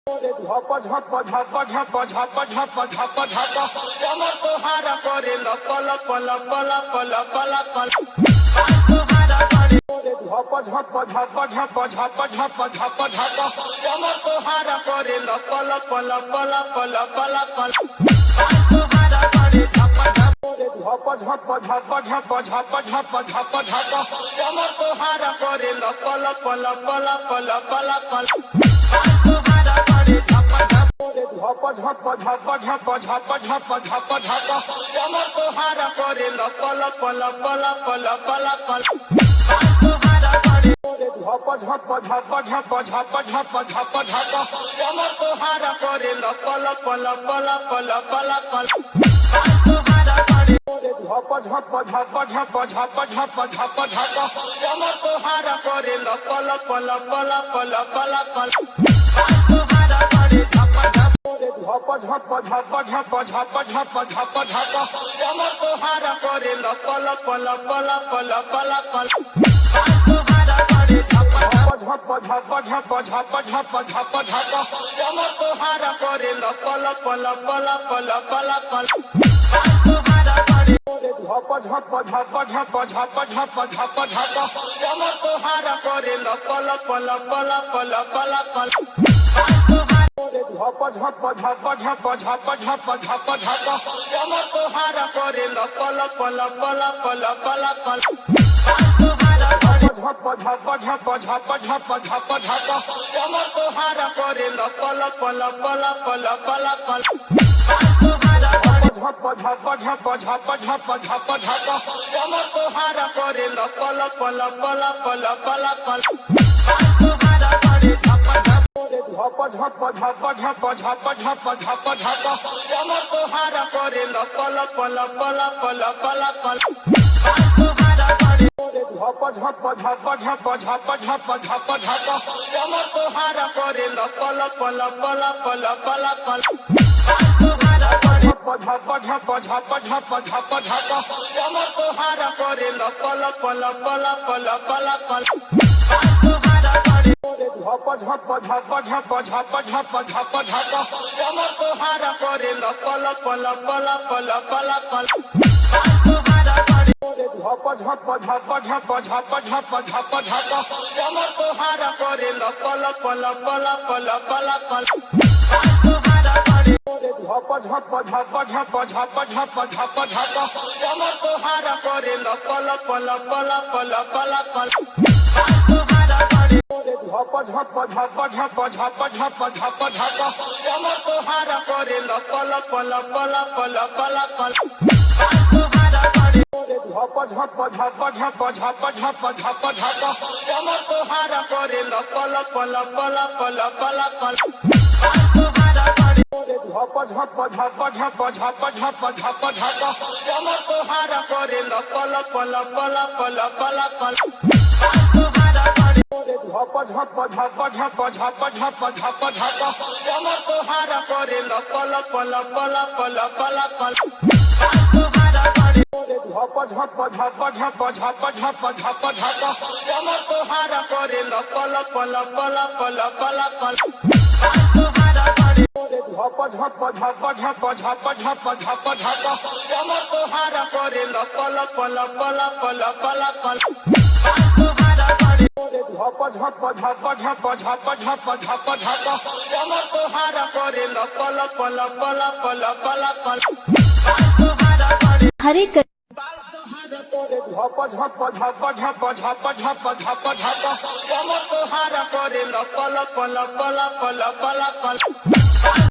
झप झप झप झप झप झप झप झप श्याम सोहारा करे लप लप लप लप लप लप सोहारा करे झप झप झप झप झप झप झप झप श्याम सोहारा करे लप लप लप लप लप लप सोहारा करे झप झप झप झप झप झप झप झप झप श्याम सोहारा करे लप लप लप लप लप लप सोहारा करे झप झप झप झप झप झप झप झप झप श्याम सोहारा करे लप लप लप लप लप लप सोहारा करे झप झप झप झप झप झप झप झप श्याम सोहारा करे लप लप लप लप लप लप सोहारा करे झप झप झप झप झप झप झप झप श्याम सोहारा करे लप लप लप लप लप लप सोहारा करे झप झप झप झप झप झप झप झप झप श्याम सोहारा करे लप लप लप लप लप लप सोहारा करे झप झप झप झप झप झप झप झप श्याम सोहारा करे लप लप लप लप लप लप सोहारा करे झप झप झप झप झप झप झप झप श्याम सोहारा करे लप लप लप लप लप लप झप झप झप झप झप झप झप झप श्याम सोहारा करे लप लप लप लप लप लप सोहारा करे झप झप झप झप झप झप झप श्याम सोहारा करे लप लप लप लप लप लप सोहारा करे झप झप झप झप झप झप झप श्याम सोहारा करे लप लप लप लप लप लप सोहारा करे झप झप झप झप झप झप झप झप झप झप श्याम सोहारा करे लप लप लप लप लप लप सोहारा करे झप झप झप झप झप झप झप झप श्याम सोहारा करे लप लप लप लप लप लप सोहारा करे झप झप झप झप झप झप झप श्याम सोहारा करे लप लप लप लप लप लप सोहारा करे झप झप झप झप झप झप झप झप श्याम सोहारा करे लप लप लप लप लप लप सोहारा करे झप झप झप झप झप झप झप झप श्याम सोहारा करे लप लप लप लप लप लप सोहारा करे झप झप झप झप झप झप झप झप श्याम सोहारा करे लप लप लप लप लप लप सोहारा करे झप झप झप झप झप झप झप झप श्याम सोहारा करे लप लप लप लप लप लप सोहारा करे झप झप झप झप झप झप झप झप श्याम सोहारा करे लप लप लप लप लप लप सोहारा करे झप झप झप झप झप झप झप झप श्याम सोहारा करे लप लप लप लप लप लप सोहारा करे झप झप झप झप झप झप झप झप श्याम सोहारा करे लप लप लप लप लप लप सोहारा करे झप झप झप झप झप झप झप झप श्याम सोहारा करे लप लप लप लप लप लप सोहारा करे झप झप झप झप झप झप झप झप श्याम सोहारा करे लप लप लप लप लप लप सोहारा करे झप झप झप झप झप झप झप झप श्याम सोहारा करे लप लप लप लप लप लप सोहारा करे हरे झप झप झप झप झप झप झप झप श्याम सोहारा करे लप लप लप लप लप लप